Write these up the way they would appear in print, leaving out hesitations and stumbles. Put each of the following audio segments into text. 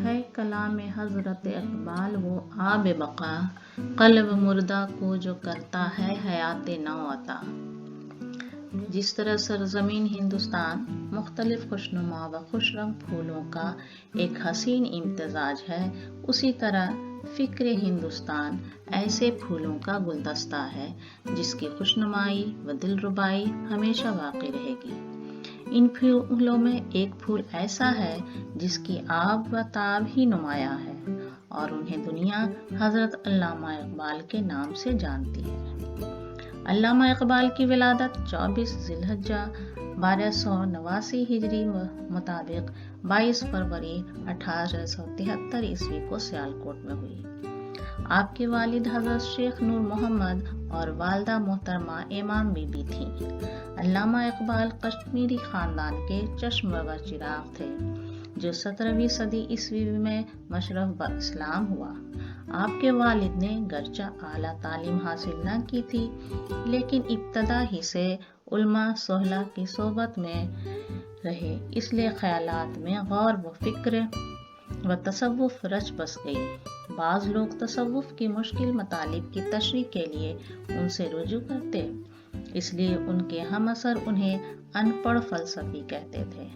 ہے کلام حضرت اقبال وہ آب بقا، قلب مردہ کو جو کرتا ہے حیات نو عطا۔ جس طرح سرزمین ہندوستان مختلف خوشنما و خوش رنگ پھولوں کا ایک حسین امتزاج ہے، اسی طرح فکر ہندوستان ایسے پھولوں کا گلدستہ ہے جس کی خوشنمائی و دلربائی ہمیشہ باقی رہے گی۔ ان پھولوں میں ایک پھول ایسا ہے جس کی آب و تاب ہی نمایاں ہے اور انہیں دنیا حضرت علامہ اقبال کے نام سے جانتی ہے۔ علامہ اقبال کی ولادت 24 ذی الحجہ 1289 ہجری مطابق 22 فروری 1873 عیسوی کو سیالکوٹ میں ہوئی۔ آپ کے والد حضرت شیخ نور محمد اور والدہ محترمہ امام بی بی تھیں۔ علامہ اقبال کشمیری خاندان کے چشم و چراغ تھے جو 17ویں صدی عیسوی میں مشرف با اسلام ہوا۔ آپ کے والد نے گرچہ اعلیٰ تعلیم حاصل نہ کی تھی لیکن ابتدا ہی سے علماء صلحاء کی صحبت میں رہے، اس لیے خیالات میں غور و فکر و تصوف رچ بس گئی۔ بعض لوگ تصوف کی مشکل مطالب کی تشریح کے لیے ان سے رجوع کرتے، اس لیے ان کے ہم عصر انہیں ان پڑھ فلسفی کہتے تھے۔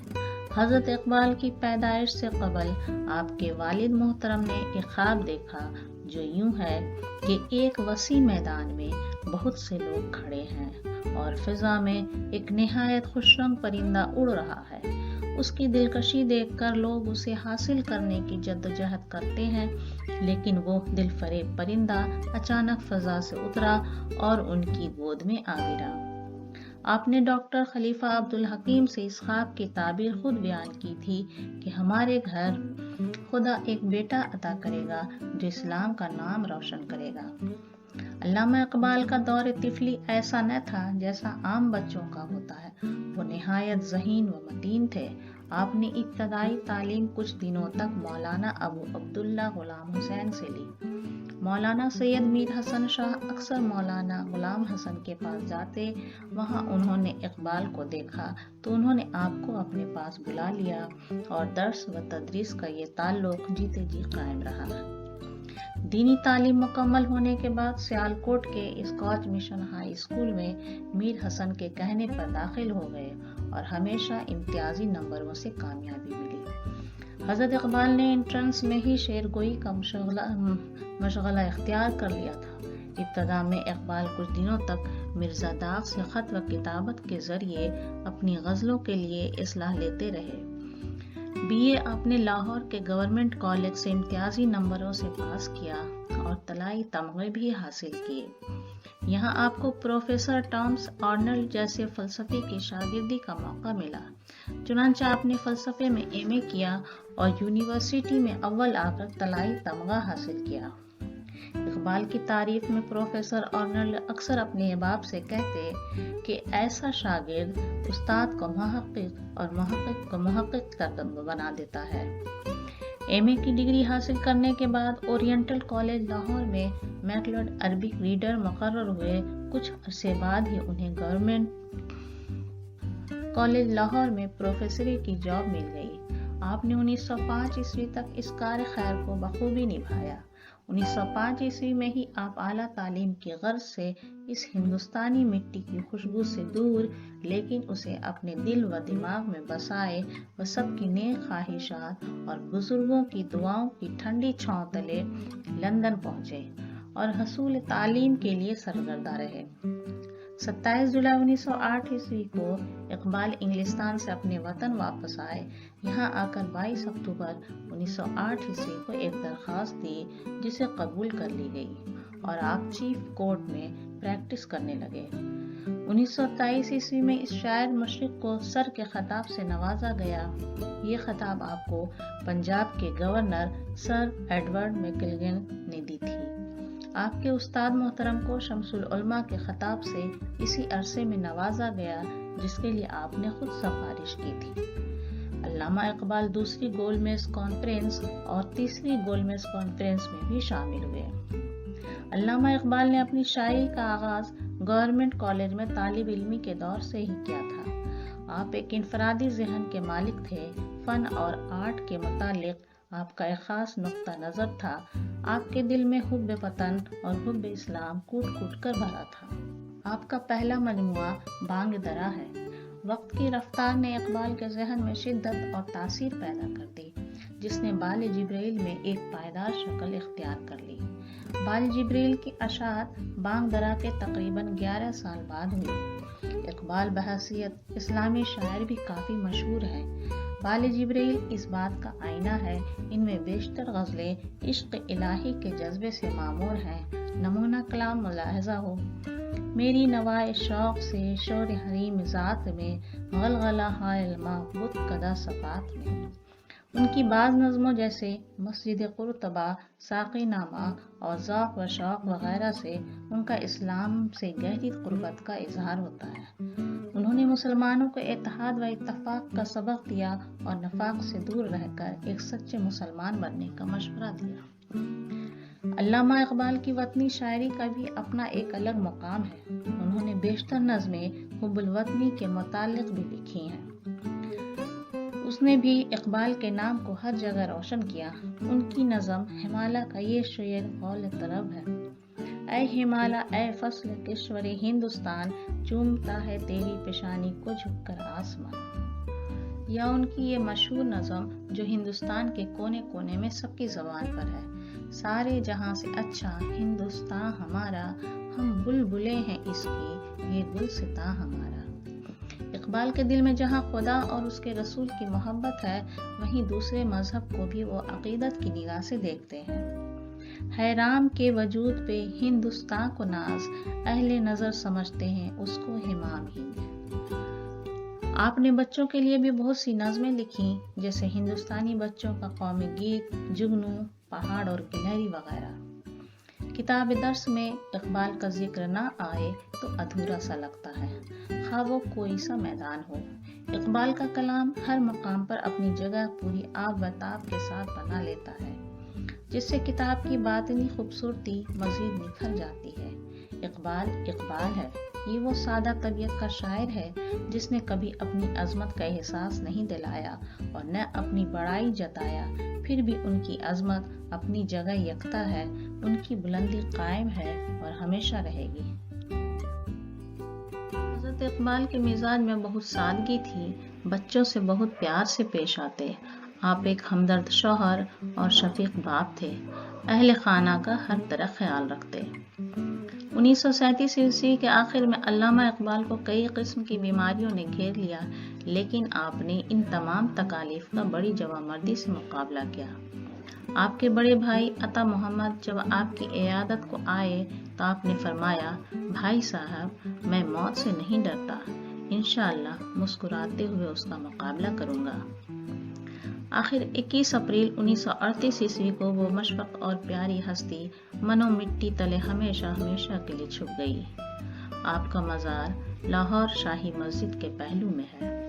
حضرت اقبال کی پیدائش سے قبل آپ کے والد محترم نے ایک خواب دیکھا جو یوں ہے کہ ایک وسیع میدان میں بہت سے لوگ کھڑے ہیں اور فضا میں ایک نہایت خوش رنگ پرندہ اڑ رہا ہے۔ اس کی دلکشی دیکھ کر لوگ اسے حاصل کرنے کی جدوجہد کرتے ہیں، لیکن وہ دل فریب پرندہ اچانک فضا سے اترا اور ان کی گود میں آ گرا۔ آپ نے ڈاکٹر خلیفہ عبدالحکیم سے اس خواب کی تعبیر خود بیان کی تھی کہ ہمارے گھر خدا ایک بیٹا عطا کرے گا جو اسلام کا نام روشن کرے گا۔ علامہ اقبال کا دور طفلی ایسا نہ تھا جیسا عام بچوں کا ہوتا ہے، وہ نہایت ذہین و متین تھے۔ آپ نے ابتدائی تعلیم کچھ دنوں تک مولانا ابو عبداللہ غلام حسین سے لی۔ مولانا سید میر حسن شاہ اکثر مولانا غلام حسن کے پاس جاتے، وہاں انہوں نے اقبال کو دیکھا تو انہوں نے آپ کو اپنے پاس بلا لیا اور درس و تدریس کا یہ تعلق جیتے جی قائم رہا۔ دینی تعلیم مکمل ہونے کے بعد سیالکوٹ کے اسکاچ مشن ہائی اسکول میں میر حسن کے کہنے پر داخل ہو گئے اور ہمیشہ امتیازی نمبروں سے کامیابی ملی۔ حضرت اقبال نے انٹرنس میں ہی شعر گوئی کا مشغلہ اختیار کر لیا تھا۔ ابتدا میں اقبال کچھ دنوں تک مرزا داغ سے خط و کتابت کے ذریعے اپنی غزلوں کے لیے اصلاح لیتے رہے۔ بی اے آپ نے لاہور کے گورنمنٹ کالج سے امتیازی نمبروں سے پاس کیا اور طلائی تمغے بھی حاصل کیے۔ یہاں آپ کو پروفیسر ٹامس آرنلڈ جیسے فلسفی کی شاگردی کا موقع ملا، چنانچہ آپ نے فلسفے میں ایم اے کیا اور یونیورسٹی میں اول آ کر طلائی تمغہ حاصل کیا۔ اقبال کی تعریف میں پروفیسر آرنلڈ اکثر اپنے احباب سے کہتے کہ ایسا شاگرد استاد کو محقق اور محقق کو محقق بنا دیتا ہے۔ ایم اے کی ڈگری حاصل کرنے کے بعد اورینٹل کالج لاہور میں میکلڈ عربک ریڈر مقرر ہوئے۔ کچھ عرصے بعد ہی انہیں گورنمنٹ کالج لاہور میں پروفیسری کی جاب مل گئی۔ آپ نے 1905 عیسوی تک اس کار خیر کو بخوبی نبھایا۔ 1905 عیسوی میں ہی آپ اعلیٰ تعلیم کی غرض سے اس ہندوستانی مٹی کی خوشبو سے دور لیکن اسے اپنے دل و دماغ میں بسائے و سب کی نیک خواہشات اور بزرگوں کی دعاؤں کی ٹھنڈی چھاؤں تلے لندن پہنچے اور حصول تعلیم کے لیے سرگرداں رہے۔ 27 جولائی 1908 عیسوی کو اقبال انگلستان سے اپنے وطن واپس آئے۔ یہاں آ کر 22 اکتوبر 1908 عیسوی کو ایک درخواست دی جسے قبول کر لی گئی اور آپ چیف کورٹ میں پریکٹس کرنے لگے۔ 1923 عیسوی میں اس شاعر مشرق کو سر کے خطاب سے نوازا گیا۔ یہ خطاب آپ کو پنجاب کے گورنر سر ایڈورڈ میکلگن نے دی تھی۔ آپ کے استاد محترم کو شمس العلماء کے خطاب سے اسی عرصے میں نوازا گیا جس کے لیے آپ نے خود سفارش کی تھی۔ علامہ اقبال دوسری گول میز کانفرنس اور تیسری گول میز کانفرنس میں بھی شامل ہوئے۔ علامہ اقبال نے اپنی شاعری کا آغاز گورنمنٹ کالج میں طالب علمی کے دور سے ہی کیا تھا۔ آپ ایک انفرادی ذہن کے مالک تھے۔ فن اور آرٹ کے متعلق آپ کا ایک خاص نقطہ نظر تھا۔ آپ کے دل میں حب وطن اور حب اسلام کوٹ کوٹ کر بھرا تھا۔ آپ کا پہلا مجموعہ بانگ درا ہے۔ وقت کی رفتار نے اقبال کے ذہن میں شدت اور تاثیر پیدا کر دی، جس نے بال جبریل میں ایک پائیدار شکل اختیار کر لی۔ بال جبریل کی اشاعت بانگ درا کے تقریباً 11 سال بعد ہوئی۔ اقبال بحیثیت اسلامی شاعر بھی کافی مشہور ہے۔ بال جبریل اس بات کا آئینہ ہے، ان میں بیشتر غزلیں عشق الہی کے جذبے سے معمور ہیں۔ نمونہ کلام ملاحظہ ہو: میری نوائے شوق سے شور حریم ذات میں، غلغلہ حائل ماں بت کدا صفات میں۔ ان کی بعض نظموں جیسے مسجد قرطبہ، ساقی نامہ اور ذوق و شوق وغیرہ سے ان کا اسلام سے گہری قربت کا اظہار ہوتا ہے۔ انہوں نے مسلمانوں کو اتحاد و اتفاق کا سبق دیا اور نفاق سے دور رہ کر ایک سچے مسلمان بننے کا مشورہ دیا۔ علامہ اقبال کی وطنی شاعری کا بھی اپنا ایک الگ مقام ہے۔ انہوں نے بیشتر نظمیں حب الوطنی کے متعلق بھی لکھی ہیں۔ اس نے بھی اقبال کے نام کو ہر جگہ روشن کیا۔ ان کی نظم ہمالہ کا یہ شعر قول طرب ہے: اے ہمالہ اے فصل کشور ہندوستان، چومتا ہے تیری پیشانی کو جھک کر آسمان۔ یا ان کی یہ مشہور نظم جو ہندوستان کے کونے کونے میں سب کی زبان پر ہے: سارے جہاں سے اچھا ہندوستان ہمارا، ہم بلبلیں ہیں اس کی، یہ گلستاں ہمارا۔ اقبال کے دل میں جہاں خدا اور اس کے رسول کی محبت ہے، وہیں دوسرے مذہب کو بھی وہ عقیدت کی نگاہ سے دیکھتے ہیں۔ ہے رام کے وجود پہ ہندوستان کو ناز، اہل نظر سمجھتے ہیں اس کو امام ہند۔ آپ نے بچوں کے لیے بھی بہت سی نظمیں لکھیں، جیسے ہندوستانی بچوں کا قومی گیت، جگنو، پہاڑ اور گلہری وغیرہ۔ کتاب درس میں اقبال کا ذکر نہ آئے تو ادھورا سا لگتا ہے، خواہ وہ کوئی سا میدان ہو۔ اقبال کا کلام ہر مقام پر اپنی جگہ پوری آب و تاب کے ساتھ بنا لیتا ہے، جس سے کتاب کی باطنی خوبصورتی مزید نکھر جاتی ہے۔ اقبال اقبال ہے، یہ وہ سادہ طبیعت کا شاعر ہے جس نے کبھی اپنی عظمت کا احساس نہیں دلایا اور نہ اپنی بڑائی جتایا، پھر بھی ان کی عظمت اپنی جگہ یکتا ہے، ان کی بلندی قائم ہے اور ہمیشہ رہے گی۔ حضرت اقبال کے مزاج میں بہت سادگی تھی، بچوں سے بہت پیار سے پیش آتے۔ آپ ایک ہمدرد شوہر اور شفیق باپ تھے، اہل خانہ کا ہر طرح خیال رکھتے۔ 1937 عیسوی کے آخر میں علامہ اقبال کو کئی قسم کی بیماریوں نے گھیر لیا، لیکن آپ نے ان تمام تکالیف کا بڑی جوانمردی سے مقابلہ کیا۔ آپ کے بڑے بھائی عطا محمد جب آپ کی عیادت کو آئے تو آپ نے فرمایا: بھائی صاحب، میں موت سے نہیں ڈرتا، انشاءاللہ مسکراتے ہوئے اس کا مقابلہ کروں گا۔ آخر 21 اپریل 1938 عیسوی کو وہ مشفق اور پیاری ہستی منو مٹی تلے ہمیشہ ہمیشہ کے لیے چھپ گئی۔ آپ کا مزار لاہور شاہی مسجد کے پہلو میں ہے۔